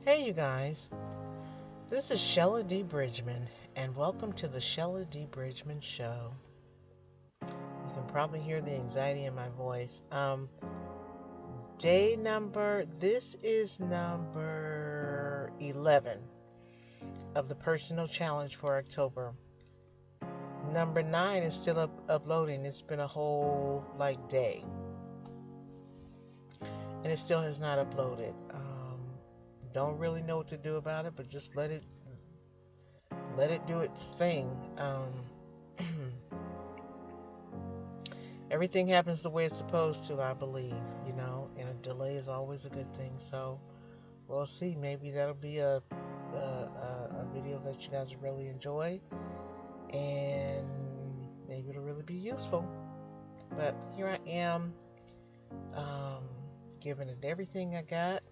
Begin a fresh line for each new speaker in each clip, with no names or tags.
Hey, you guys. This is Shella D. Bridgman, and welcome to the Shella D. Bridgman Show. You can probably hear the anxiety in my voice. This is number 11 of the personal challenge for October. Number 9 is still uploading. It's been a whole, day. And it still has not uploaded. Don't really know what to do about it, but just let it do its thing. Everything happens the way it's supposed to, I believe, and a delay is always a good thing. So we'll see. Maybe that'll be a video that you guys really enjoy, and maybe it'll really be useful. But here I am, giving it everything I got.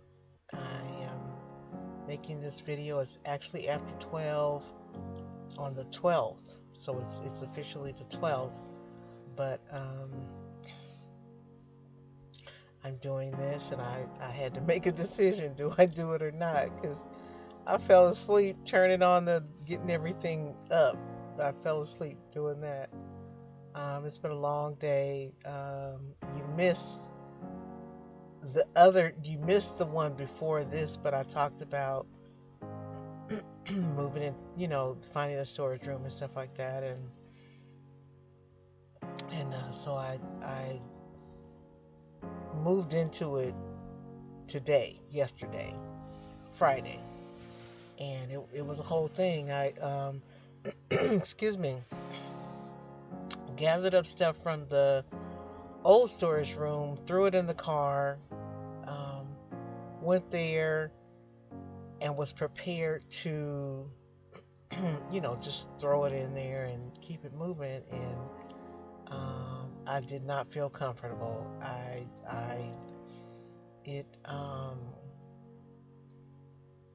I am making this video. It's actually after 12 on the 12th, so it's officially the 12th. But I'm doing this, and I had to make a decision. Do I do it or not? Because I fell asleep turning on getting everything up. I fell asleep doing that. It's been a long day. You missed the one before this, but I talked about moving in, finding a storage room and stuff like that, and so I moved into it yesterday, Friday, and it was a whole thing. I excuse me, gathered up stuff from the old storage room, threw it in the car, went there, and was prepared to, just throw it in there and keep it moving. And I did not feel comfortable.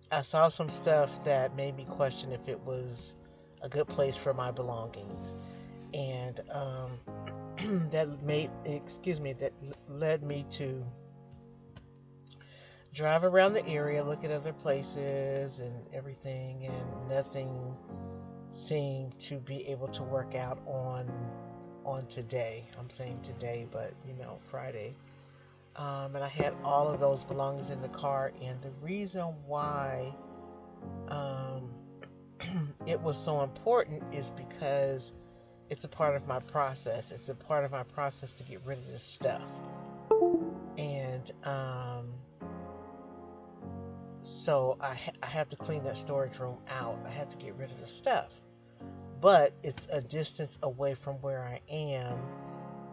I saw some stuff that made me question if it was a good place for my belongings, and that led me to drive around the area, look at other places and everything, and nothing seemed to be able to work out on today. I'm saying today, but Friday. And I had all of those belongings in the car, and the reason why it was so important is because it's a part of my process. It's a part of my process to get rid of this stuff. And so I have to clean that storage room out. I have to get rid of the stuff. But it's a distance away from where I am,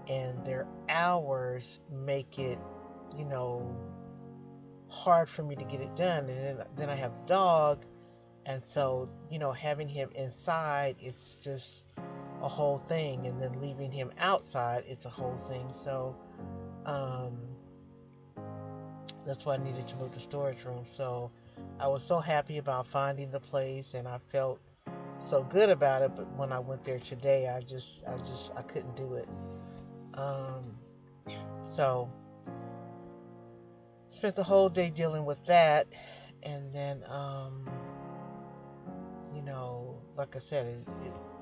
and their hours make it, hard for me to get it done. And then I have a dog, and so, having him inside, it's just a whole thing, and then leaving him outside, it's a whole thing. So that's why I needed to move the storage room. So I was so happy about finding the place, and I felt so good about it. But when I went there today, I couldn't do it. So spent the whole day dealing with that, and then like I said,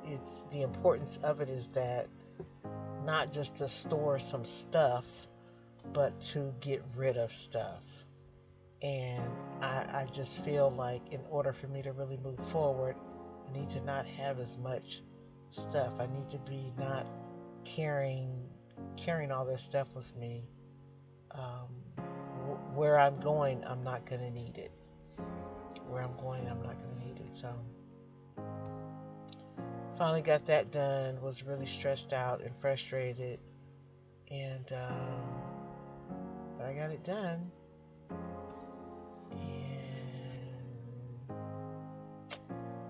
it's the importance of it is that not just to store some stuff, but to get rid of stuff. And I just feel like in order for me to really move forward, I need to not have as much stuff. I need to be not carrying all this stuff with me. Where I'm going, I'm not going to need it. So finally got that done. Was really stressed out and frustrated, and but I got it done. And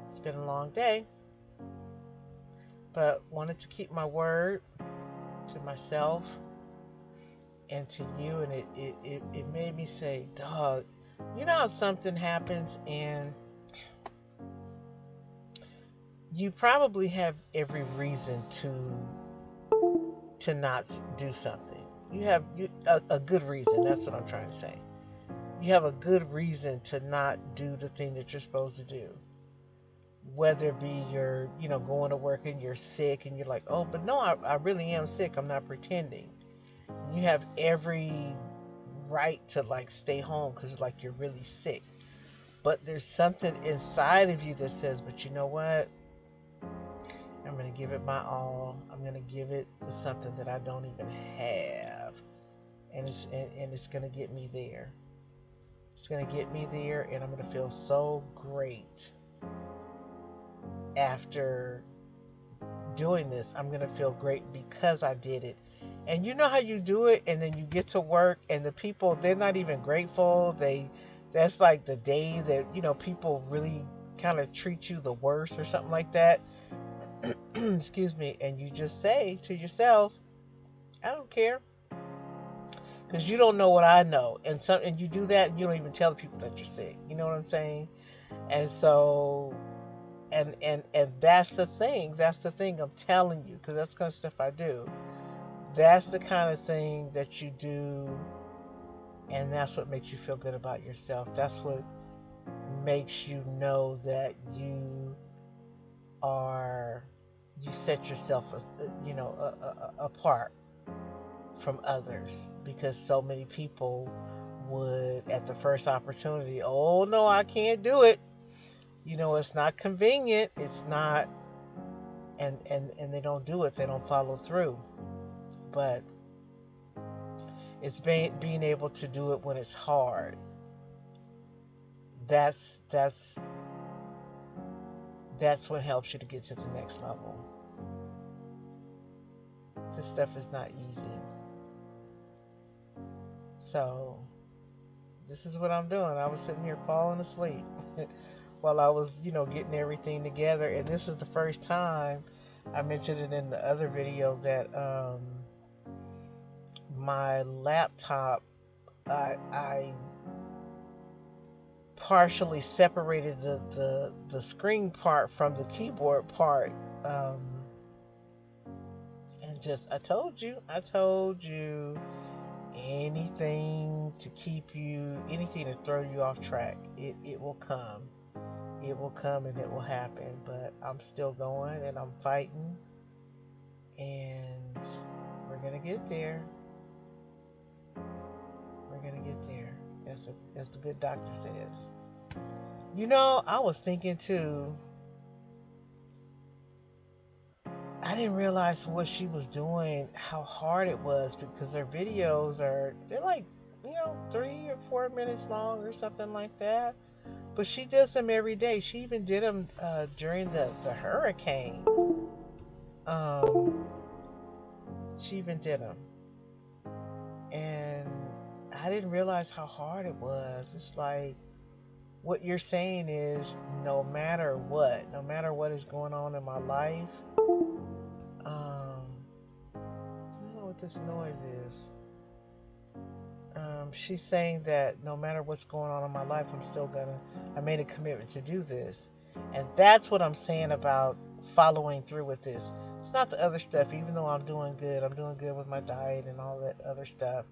it's been a long day, but wanted to keep my word to myself and to you, and it made me say, dog, how something happens and you probably have every reason to not do something. You have a good reason. That's what I'm trying to say. you have a good reason to not do the thing that you're supposed to do. Whether it be you're, going to work and you're sick and you're like, oh, but no, I really am sick. I'm not pretending. You have every right to like stay home because like you're really sick. But there's something inside of you that says, but you know what? I'm going to give it my all. I'm going to give it to something that I don't even have. And it's going to get me there. It's going to get me there, and I'm going to feel so great after doing this. I'm going to feel great because I did it. And you know how you do it, and then you get to work, and the people, they're not even grateful. That's like the day that, people really kind of treat you the worst or something like that. Excuse me. And you just say to yourself, I don't care. Because you don't know what I know. And you do that, and you don't even tell the people that you're sick. You know what I'm saying? And so, and that's the thing. That's the thing I'm telling you, because that's the kind of stuff I do. That's the kind of thing that you do, and that's what makes you feel good about yourself. That's what makes you know that you set yourself, apart from others, because so many people would, at the first opportunity, oh no, I can't do it. It's not convenient. It's not, and they don't do it. They don't follow through. But it's being able to do it when it's hard. That's what helps you to get to the next level. This stuff is not easy. So this is what I'm doing. I was sitting here falling asleep while I was, getting everything together. And this is the first time, I mentioned it in the other video, that my laptop, I partially separated the screen part from the keyboard part. And just, I told you, anything to keep you, anything to throw you off track, it will come. It will come and it will happen. But I'm still going and I'm fighting. And we're going to get there. We're going to get there, as the good doctor says. I was thinking too, I didn't realize what she was doing, how hard it was, because her videos they're like, 3 or 4 minutes long or something like that. But she does them every day. She even did them during the hurricane. She even did them. And I didn't realize how hard it was. It's like, what you're saying is, no matter what is going on in my life, I don't know what this noise is. She's saying that no matter what's going on in my life, I made a commitment to do this. And that's what I'm saying about following through with this. It's not the other stuff, even though I'm doing good with my diet and all that other stuff.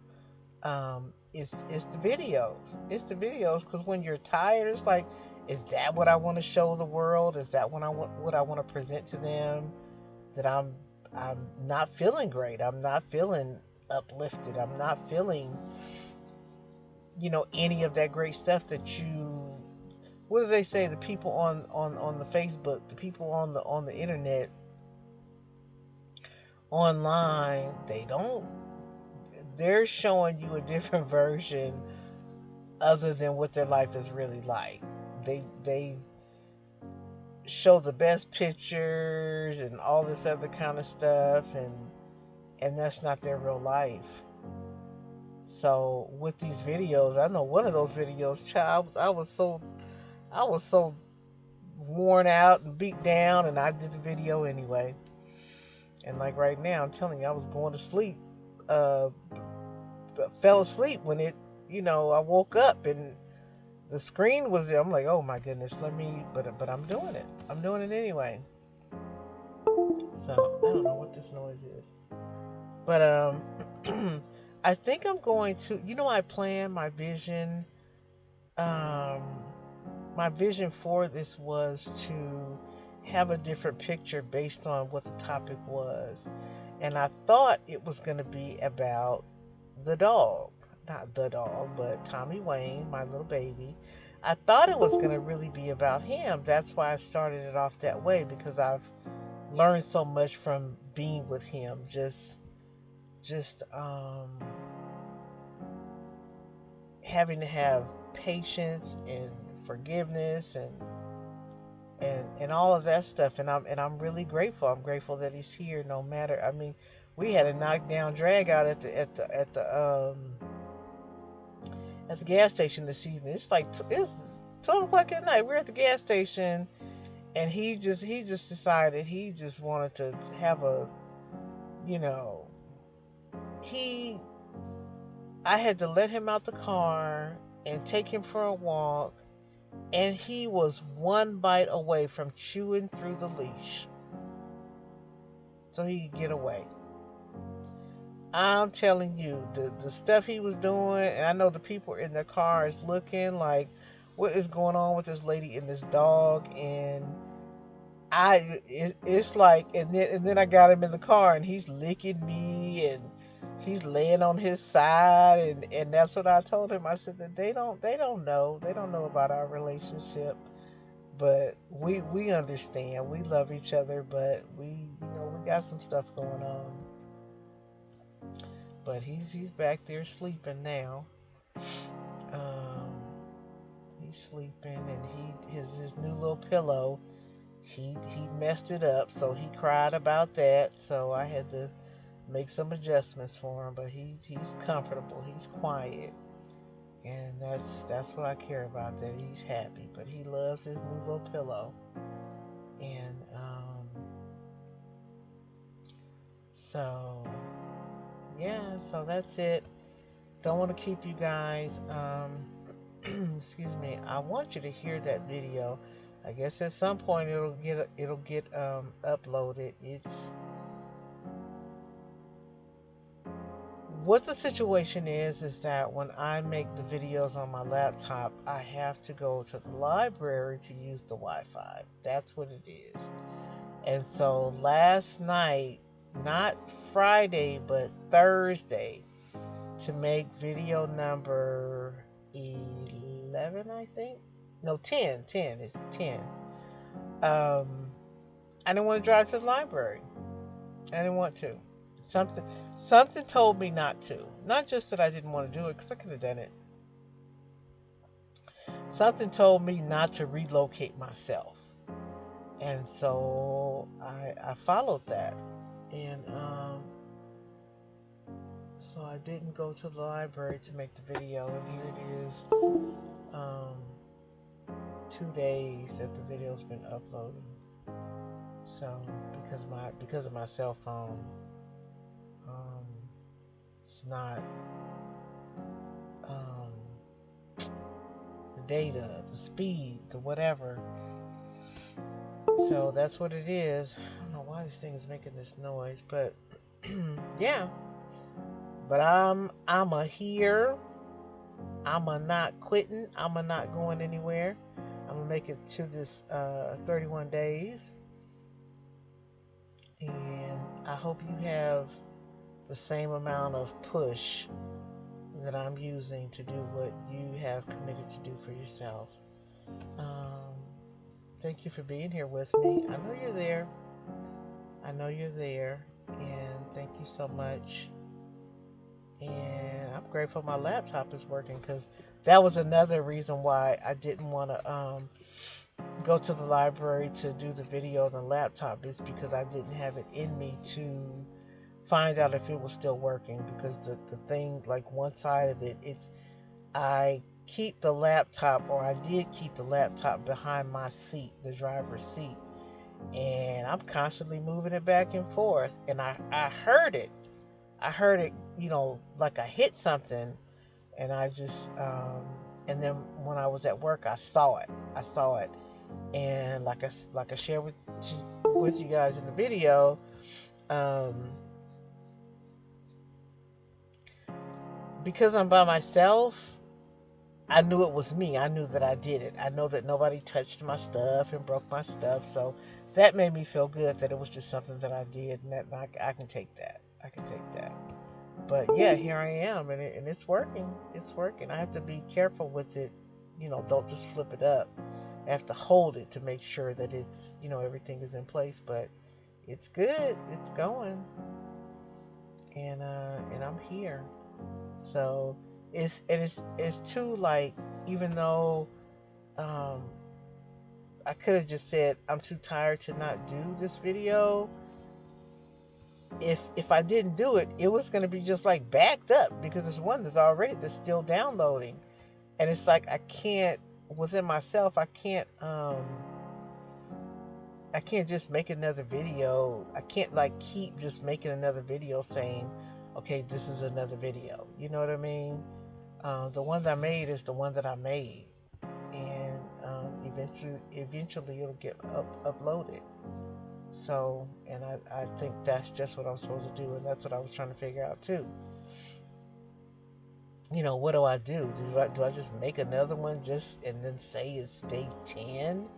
It's the videos. It's the videos, because when you're tired, it's like, is that what I want to show the world? Is that what I want to present to them? That I'm not feeling great. I'm not feeling uplifted. I'm not feeling, any of that great stuff that you. What do they say? The people on the Facebook, the people on the internet, online, they're showing you a different version other than what their life is really like. They show the best pictures and all this other kind of stuff, and that's not their real life. So with these videos, I know one of those videos, child, I was so worn out and beat down, and I did the video anyway. And like right now, I'm telling you, I was going to sleep, fell asleep when it, I woke up and the screen was there. I'm like, oh my goodness, but I'm doing it. I'm doing it anyway. So I don't know what this noise is, but I think I'm going to, I plan my vision um, my vision for this was to have a different picture based on what the topic was. And I thought it was going to be about the dog. Not the dog, but Tommy Wayne, my little baby. I thought it was going to really be about him. That's why I started it off that way, because I've learned so much from being with him. Just having to have patience and forgiveness and all of that stuff, and I'm really grateful. I'm grateful that he's here. No matter, I mean, we had a knockdown drag out at the gas station this evening. It's 12 o'clock at night. We're at the gas station, and he just decided he just wanted to have a, you know, I had to let him out the car and take him for a walk, and he was one bite away from chewing through the leash so he could get away. I'm telling you, the stuff he was doing, and I know the people in their cars looking like, what is going on with this lady and this dog? And it's like, and then I got him in the car, and he's licking me, and he's laying on his side, and that's what I told him. I said that they don't know about our relationship, but we understand. We love each other, but we got some stuff going on. But he's back there sleeping now. He's sleeping, and his new little pillow, he messed it up, so he cried about that. So I had to make some adjustments for him, but he's comfortable, he's quiet, and that's what I care about, that he's happy. But he loves his new little pillow, and so yeah, so that's it. Don't want to keep you guys. Excuse me. I want you to hear that video. I guess at some point it'll get uploaded. It's what the situation is that when I make the videos on my laptop, I have to go to the library to use the Wi-Fi. That's what it is. And so last night, not Friday, but Thursday, to make video number 11, I think. No, 10. 10. It's 10. I didn't want to drive to the library. I didn't want to. Something told me not to. Not just that I didn't want to do it, because I could have done it. Something told me not to relocate myself. And so I followed that. And so I didn't go to the library to make the video, and here it is, 2 days that the video's been uploading. So because of my cell phone, it's not the data, the speed, the whatever. So that's what it is. I don't know why this thing is making this noise, but yeah. But I'm a here. I'm a not quitting. I'm a not going anywhere. I'm gonna make it to this 31 days, and I hope you have the same amount of push that I'm using to do what you have committed to do for yourself. Thank you for being here with me. I know you're there. And thank you so much. And I'm grateful my laptop is working, because that was another reason why I didn't want to go to the library to do the video on the laptop, is because I didn't have it in me to find out if it was still working, because the thing, like one side of it, I keep the laptop, or I did keep the laptop behind my seat, the driver's seat, and I'm constantly moving it back and forth, and I heard it, like I hit something, and I just and then when I was at work, I saw it, and like I shared with you guys in the video, because I'm by myself, I knew it was me. I knew that I did it. I know that nobody touched my stuff and broke my stuff. So that made me feel good that it was just something that I did, and that I can take that. I can take that. But yeah, here I am, and it's working. It's working. I have to be careful with it. Don't just flip it up. I have to hold it to make sure that it's, everything is in place. But it's good. It's going, and I'm here. So it's too, like, even though I could have just said I'm too tired to not do this video. If I didn't do it, it was gonna be just like backed up because there's one that's still downloading, and it's like I can't, within myself, I can't just make another video. I can't, like, keep just making another video saying, okay, this is another video. You know what I mean? The one that I made is the one that I made, and eventually it'll get uploaded. So, and I think that's just what I'm supposed to do, and that's what I was trying to figure out too. What do I do? Do I just make another one and then say it's day 10?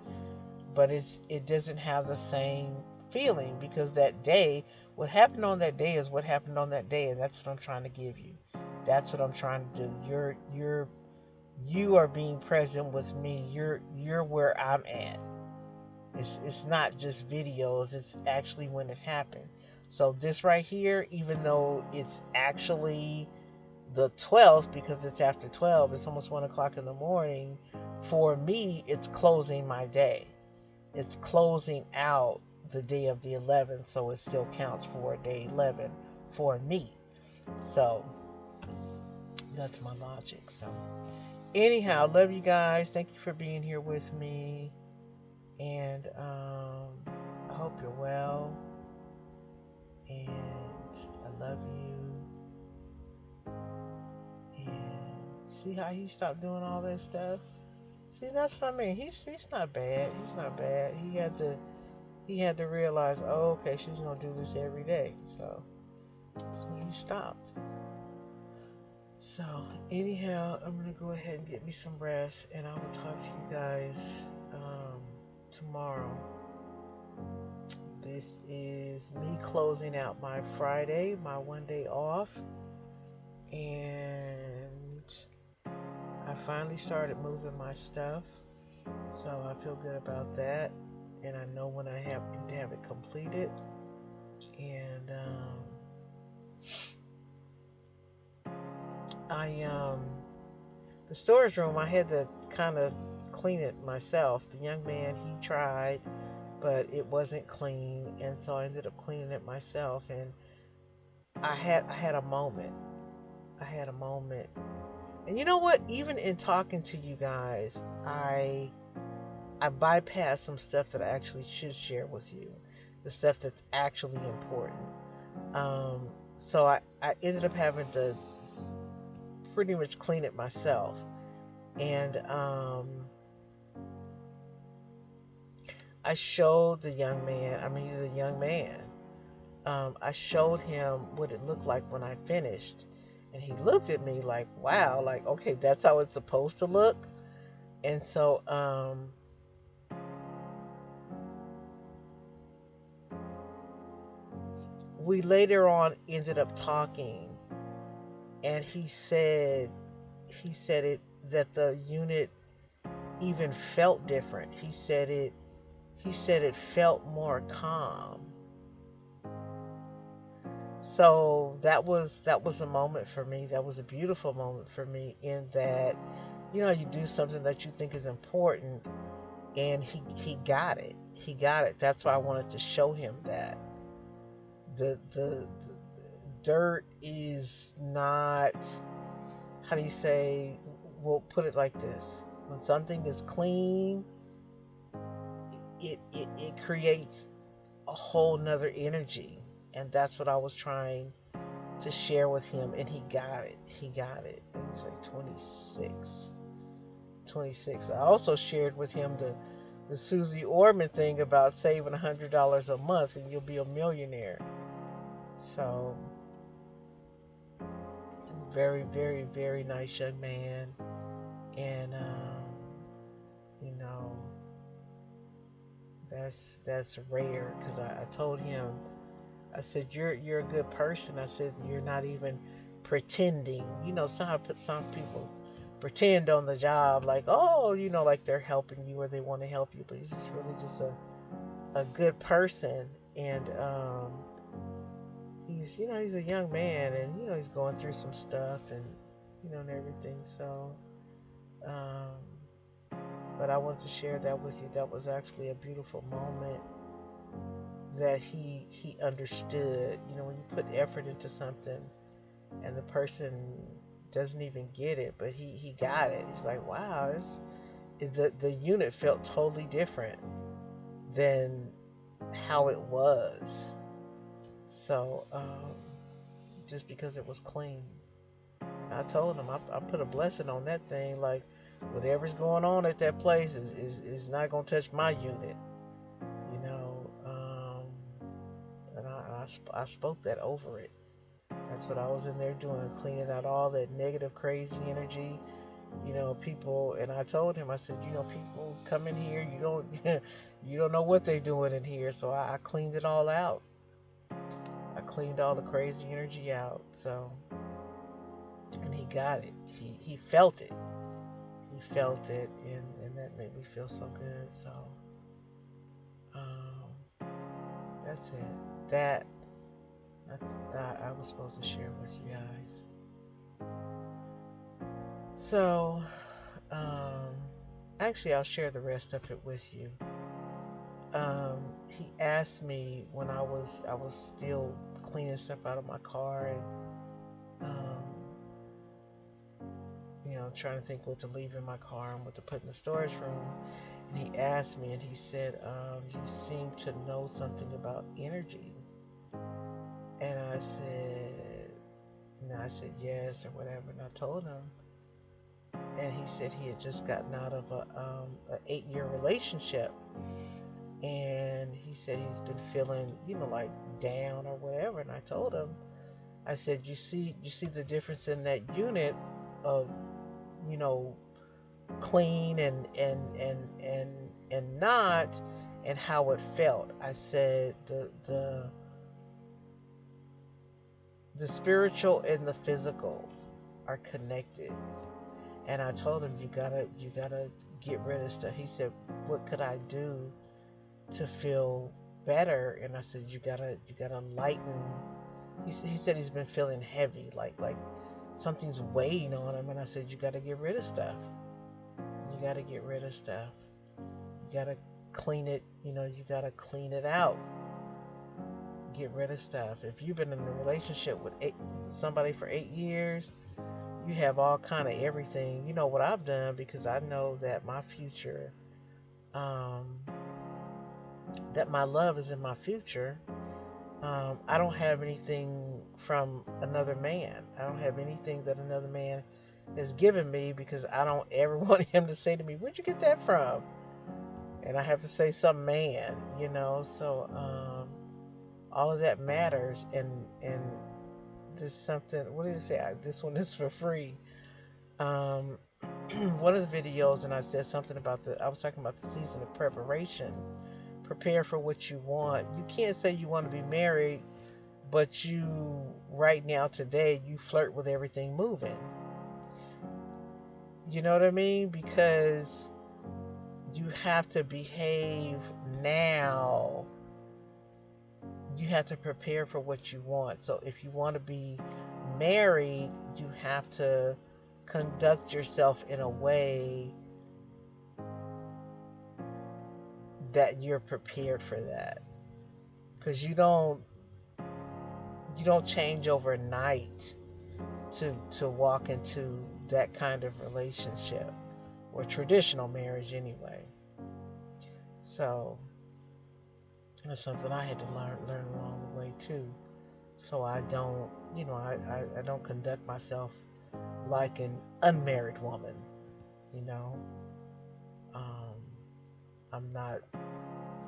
But it doesn't have the same feeling, because that day, what happened on that day is what happened on that day, and that's what I'm trying to give you. That's what I'm trying to do. You are being present with me. You're where I'm at. It's not just videos, it's actually when it happened. So this right here, even though it's actually the 12th, because it's after 12, it's almost 1 o'clock in the morning, for me, it's closing my day. It's closing out the day of the 11th, so it still counts for day 11 for me. So that's my logic. So anyhow, love you guys. Thank you for being here with me. And I hope you're well. And I love you. And see how he stopped doing all that stuff? See, that's what I mean. He's not bad. He's not bad. He had to realize, oh, okay, she's gonna do this every day. So he stopped. So anyhow, I'm gonna go ahead and get me some rest, and I will talk to you guys tomorrow. This is me closing out my Friday, my one day off, and I finally started moving my stuff, so I feel good about that, and I know when I need to have it completed. And the storage room, I had to kind of clean it myself. The young man, he tried, but it wasn't clean, and so I ended up cleaning it myself. And I had a moment. And you know what? Even in talking to you guys, I bypassed some stuff that I actually should share with you, the stuff that's actually important. So I ended up having to pretty much clean it myself. And I showed the young man, I mean, he's a young man. I showed him what it looked like when I finished. And he looked at me like, wow, like, okay, that's how it's supposed to look. And so, we later on ended up talking, and he said that the unit even felt different. He said it felt more calm. So that was a moment for me. That was a beautiful moment for me, in that, you do something that you think is important, and he got it. He got it. That's why I wanted to show him that the dirt is not, how do you say, we'll put it like this: when something is clean, it creates a whole nother energy. And that's what I was trying to share with him, and he got it. It was like 26. I also shared with him the Susie Orman thing about saving $100 a month and you'll be a millionaire. So, very, very, very nice young man. And you know, that's rare, because I told him, I said, you're a good person. I said, you're not even pretending. You know, some people pretend on the job, like, oh, you know, like they're helping you or they want to help you, but he's just really just a good person. And he's, you know, he's a young man, and you know, he's going through some stuff, and you know, and everything. So but I wanted to share that with you. That was actually a beautiful moment, that he understood. You know, when you put effort into something and the person doesn't even get it, but he got it. He's like, wow, the unit felt totally different than how it was. So just because it was clean. And I told him, I put a blessing on that thing. Like, whatever's going on at that place is not going to touch my unit. You know, and I spoke that over it. That's what I was in there doing, cleaning out all that negative, crazy energy. You know, people, and I told him, I said, you know, people come in here, you don't know what they're doing in here. So I cleaned it all out. I cleaned all the crazy energy out. So, and he got it. He felt it. He felt it, and that made me feel so good. So, that's it. That I was supposed to share with you guys. So, actually, I'll share the rest of it with you. He asked me when I was still cleaning stuff out of my car, and you know, trying to think what to leave in my car and what to put in the storage room. And he asked me, and he said, you seem to know something about energy. And I said, no, I said yes, or whatever. And I told him, and he said he had just gotten out of a 8-year relationship, and he said he's been feeling, you know, like down or whatever. And I told him, I said, you see the difference in that unit of, you know, clean and not, and how it felt. I said the spiritual and the physical are connected. And I told him, you gotta get rid of stuff. He said, what could I do to feel better? And I said, you gotta lighten. He said he's been feeling heavy, like something's weighing on him. And I said, you gotta get rid of stuff. You gotta get rid of stuff. You gotta clean it. You know, you gotta clean it out. Get rid of stuff. If you've been in a relationship with somebody for 8 years, you have all kind of everything. You know what I've done, because I know that my future, that my love is in my future. I don't have anything from another man. I don't have anything that another man has given me, because I don't ever want him to say to me, where'd you get that from? And I have to say some man, you know. So all of that matters. And this something, what did it say? This one is for free. One of the videos, and I said something about I was talking about the season of preparation. Prepare for what you want. You can't say you want to be married, but you, right now, today, you flirt with everything moving. You know what I mean? Because you have to behave now. You have to prepare for what you want. So if you want to be married, you have to conduct yourself in a way that you're prepared for that. Because you don't change overnight to walk into that kind of relationship, or traditional marriage anyway. So that's something I had to learn along the way too. So I don't, you know, I don't conduct myself like an unmarried woman, you know. I'm not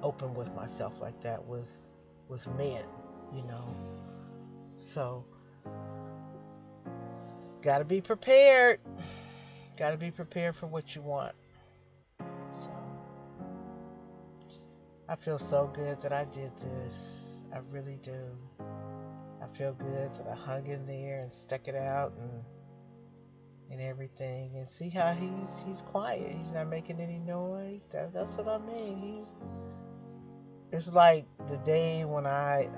open with myself like that with men, you know. So gotta be prepared. Got to be prepared for what you want. So, I feel so good that I did this. I really do. I feel good that I hung in there and stuck it out and everything. And see how he's quiet. He's not making any noise. That's what I mean. It's like the day when I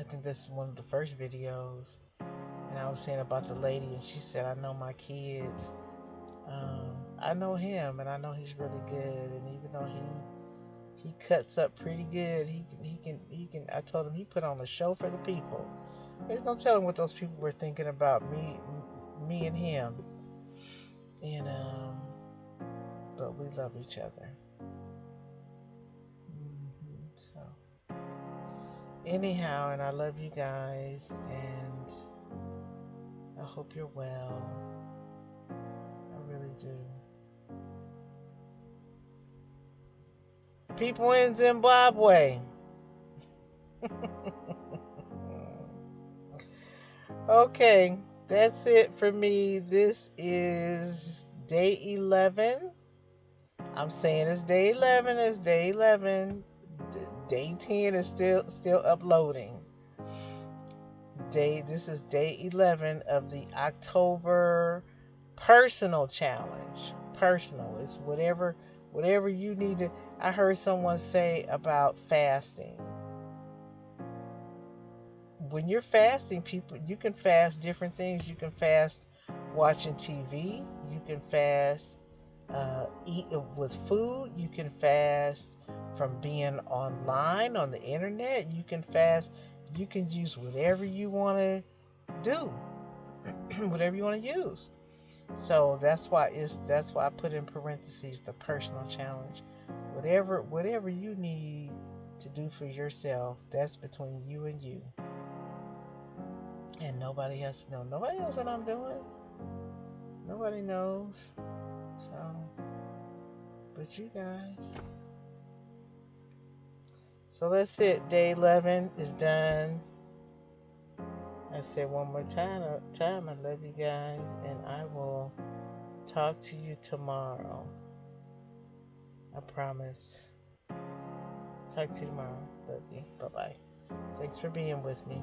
think this is one of the first videos, and I was saying about the lady, and she said, I know my kids. I know him, and I know he's really good. And even though he cuts up pretty good, he can. I told him he put on a show for the people. There's no telling what those people were thinking about me and him. And but we love each other. So anyhow, and I love you guys, and I hope you're well. I really do. People in Zimbabwe. Okay, that's it for me. This is day 11. I'm saying it's day 11. It's day 11. Day 10 is still uploading. This is day 11 of the October personal challenge. Personal. It's whatever you need to. I heard someone say about fasting. When you're fasting, you can fast different things. You can fast watching TV. You can fast eat with food. You can fast from being online on the internet. You can fast. You can use whatever you want to do, whatever you want to use. So that's why I put in parentheses the personal challenge. Whatever you need to do for yourself, that's between you and you. And nobody has to know. Nobody knows what I'm doing. Nobody knows. So, but you guys. So that's it. Day 11 is done. I said one more time. I love you guys, and I will talk to you tomorrow. I promise. Talk to you tomorrow. Love you. Bye-bye. Thanks for being with me.